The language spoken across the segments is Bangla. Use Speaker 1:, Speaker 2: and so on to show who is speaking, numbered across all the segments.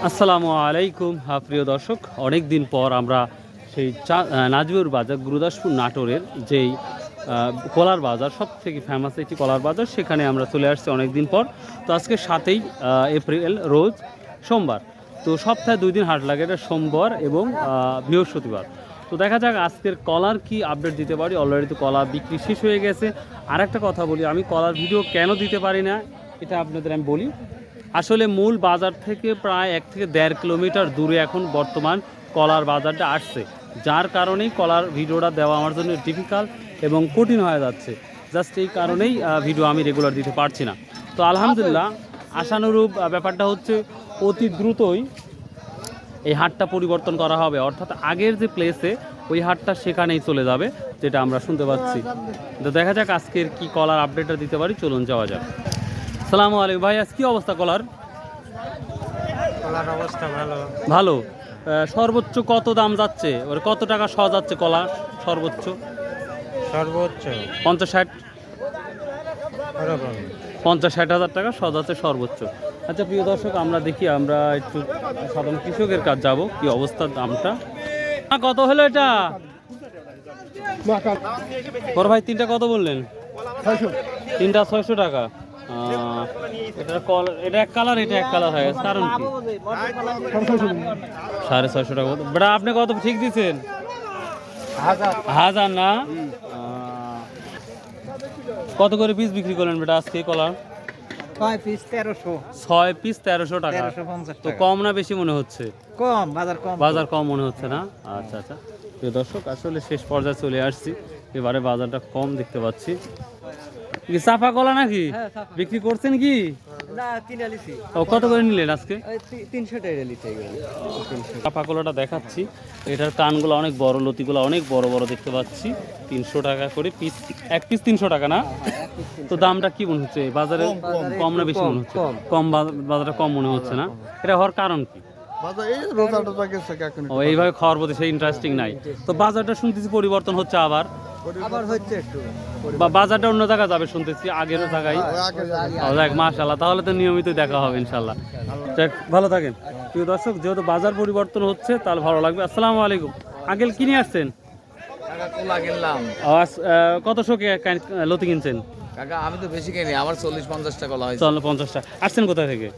Speaker 1: আসসালামু আলাইকুম প্রিয় দর্শক, অনেক দিন পর আমরা সেই নাজিবুর বাজার গুরুদাসপুর নাটোরের যেই কলার বাজার, সব থেকে ফেমাস একটি কলার বাজার, সেখানে আমরা চলে আসছি অনেক দিন পর। তো আজকে 7ই এপ্রিল রোজ সোমবার। তো সপ্তাহে 2 দিন হাট লাগে, এটা সোমবার এবং বৃহস্পতিবার। তো দেখা যাক আজকের কলার কি আপডেট দিতে পারি। অলরেডি তো কলা বিক্রি শেষ হয়ে গেছে। আর একটা কথা বলি, আমি কলার ভিডিও কেন দিতে পারি না এটা আপনাদের আমি বলি। আসলে মূল বাজার থেকে প্রায় 1 থেকে 1.5 কিলোমিটার দূরে এখন বর্তমান কলার বাজারটা আসছে, যার কারণেই কলার ভিডিওটা দেওয়া আমার জন্য ডিফিকাল্ট এবং কঠিন হয়ে যাচ্ছে। জাস্ট এই কারণেই ভিডিও আমি রেগুলার দিতে পারছি না। তো আলহামদুলিল্লাহ আশানুরূপ ব্যাপারটা হচ্ছে অতি দ্রুতই এই হাটটা পরিবর্তন করা হবে, অর্থাৎ আগের যে প্লেসে ওই হাটটা সেখানেই চলে যাবে, যেটা আমরা শুনতে পাচ্ছি। তো দেখা যাক আজকের কি কলার আপডেটটা দিতে পারি, চলুন যাওয়া যাক। আসসালামু আলাইকুম ভাই, আজ কি অবস্থা কলার?
Speaker 2: কলার অবস্থা ভালো।
Speaker 1: ভালো। সর্বোচ্চ কত দাম যাচ্ছে, ওর কত টাকা শ যাচ্ছে কলা সর্বোচ্চ?
Speaker 2: সর্বোচ্চ
Speaker 1: 50-60
Speaker 2: ওরকম
Speaker 1: 50-60 হাজার টাকা শ যাচ্ছে সর্বোচ্চ। আচ্ছা প্রিয় দর্শক, আমরা দেখি, আমরা একটু সাধারণ কৃষকের কাজ যাব, কি অবস্থা দামটা কত হলো এটা? বড় ভাই তিনটা কত বললেন? 3টা 600 টাকা। এটা এক কালার, এটা এক কালার হয়ে গেছে, কারণ কি? 650 টাকা। বেটা আপনি কত ঠিক দিচ্ছেন? 1000 না? কত করে পিস বিক্রি করলেন বেটা আজকে কলার?
Speaker 2: 6 পিস 1300।
Speaker 1: 6 পিস 1300 টাকা।
Speaker 2: 1350
Speaker 1: তো
Speaker 2: টাকা।
Speaker 1: কম না বেশি মনে হচ্ছে?
Speaker 2: কম, বাজার কম।
Speaker 1: বাজার কম মনে হচ্ছে না? আচ্ছা আচ্ছা প্রিয় দর্শক, আসলে শেষ পর্যায়ে চলে আসছি, এবারে বাজারটা কম দেখতে পাচ্ছি। কি চাপা কলা নাকি বিক্রি করছেন কি?
Speaker 2: না, কিনে আলিছি।
Speaker 1: ও কত করে নিলেন আজকে?
Speaker 2: 300 টাকা লিতে গেল।
Speaker 1: চাপা কলাটা দেখাচ্ছি, এটার কানগুলো অনেক বড়, লতিগুলো অনেক বড় বড় দেখতে পাচ্ছি। 300 টাকা করে পিস, এক পিস 300 টাকা না? তো দামটা কি মনে হচ্ছে বাজারে? কম না বেশি মনে হচ্ছে? কম, বাজারে কম মনে হচ্ছে না? এটা হওয়ার কারণ কি? ও এইভাবে খাওয়ার প্রতি সেই ইন্টারেস্টিং নাই। তো বাজারটা শুনতেছি পরিবর্তন হচ্ছে আবার
Speaker 2: হচ্ছে একটু।
Speaker 1: বা বাজারটা অন্য জায়গায় যাবে শুনতেছি, আগের জায়গায়। যাক মাশাআল্লাহ, তাহলে তো নিয়মিত দেখা হবে ইনশাল্লাহ। যাক ভালো থাকেন প্রিয় দর্শক, যেহেতু বাজার পরিবর্তন হচ্ছে তাহলে ভালো লাগবে। আসসালামু আলাইকুম আঙ্কেল, কিনে আসছেন? কত শোকে লতি কিনছেন?
Speaker 3: কাকা আমি তো বেশি কিনি, আমার 40-50 টাকা কলা হয়েছে।
Speaker 1: চলো 50 টাকা। আসছেন কোথা থেকে?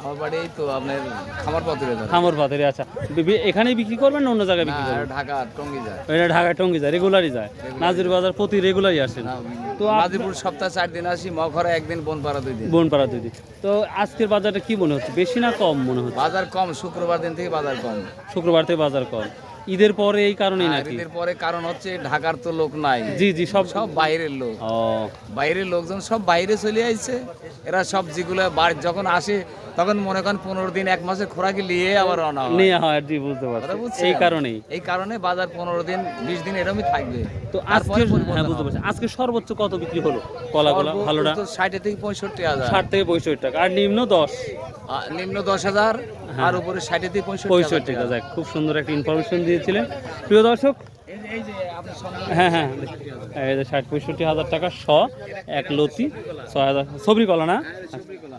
Speaker 3: আমার বাড়ি এই তো আপনার খামার পথরে।
Speaker 1: খামার পাতের। আচ্ছা, এখানেই বিক্রি করবেন না অন্য জায়গায় বিক্রি করবেন?
Speaker 3: ঢাকা টঙ্গী যায়।
Speaker 1: এটা ঢাকায় টঙ্গী যায়, রেগুলারই যায়? নাজির বাজার প্রতি রেগুলারই আসেন?
Speaker 3: তো নাজিরপুর সপ্তাহে 4 দিন আসি, মখরা একদিন, বনপাড়া 2 দিন।
Speaker 1: বনপাড়া 2 দিন। তো আজকের বাজারটা কি মনে হচ্ছে, বেশি না কম মনে হচ্ছে?
Speaker 3: বাজার কম, শুক্রবার দিন থেকে বাজার কম।
Speaker 1: শুক্রবার থেকে বাজার কম, ঈদের পরে এই কারণেই নাকি?
Speaker 3: ঈদের পরে কারণ হচ্ছে ঢাকার তো লোক নাই।
Speaker 1: জি জি, সব
Speaker 3: বাইরের লোক।
Speaker 1: ও,
Speaker 3: বাইরের লোকজন সব বাইরে চলে আসছে। এরা সব যেগুলো বাড়ি যখন আসে তখন মনে করেন 15 দিন 1 মাসের খোরাকি নিয়ে আবার রওনা হয়।
Speaker 1: নিয়ে হয়। জি বুঝতে পারছি, এই
Speaker 3: কারণে বাজার 15 দিন 20 দিন এরকমই থাকবে।
Speaker 1: তো আজকে হ্যাঁ বুঝতে পারছি, আজকে সর্বোচ্চ কত বিক্রি হলো কলাগুলো ভালোটা?
Speaker 3: 60 থেকে 65 হাজার।
Speaker 1: 60 থেকে 65 টাকা। আর নিম্ন 10?
Speaker 3: নিম্ন 10,000, আর উপরে 60 থেকে
Speaker 1: 65 টাকা। যাক, খুব সুন্দর একটা ইনফরমেশন দিয়েছিলেন প্রিয় দর্শক।
Speaker 3: এই যে আপনার
Speaker 1: হ্যাঁ হ্যাঁ, এই যে 60-65 হাজার টাকা শ এক লতি, 6000 সবরি কলা না?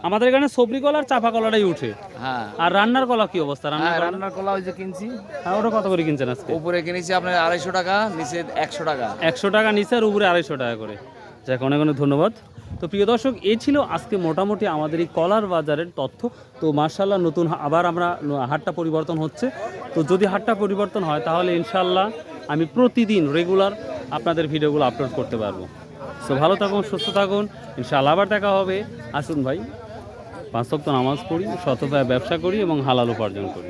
Speaker 1: আমাদের এখানে সবরি কলা আর চাপা কলাটাই উঠে।
Speaker 3: হ্যাঁ।
Speaker 1: আর রান্নার কলা কি অবস্থা?
Speaker 3: রান্নার কলা ওই যে কিনছি।
Speaker 1: হ্যাঁ, ওটা কত করে কিনছেন আজকে?
Speaker 3: উপরে কিনেছি আপনার 250 টাকা, নিচে 100 টাকা।
Speaker 1: 100 টাকা নিচে আর উপরে 250 টাকা করে। যাক, অনেক অনেক ধন্যবাদ। তো প্রিয় দর্শক, এই ছিল আজকে মোটামুটি আমাদের এই কলার বাজারের তথ্য। তো মার্শাল্লাহ নতুন আবার আমরা হাটটা পরিবর্তন হচ্ছে। তো যদি হাটটা পরিবর্তন হয় তাহলে ইনশাল্লাহ আমি প্রতিদিন রেগুলার আপনাদের ভিডিওগুলো আপলোড করতে পারবো। সো ভালো থাকুন, সুস্থ থাকুন, ইনশাআল্লাহ আবার দেখা হবে। আসুন ভাই, 5 ওয়াক্ত নামাজ পড়ি, শতভাবে ব্যবসা করি এবং হালাল উপার্জন করি।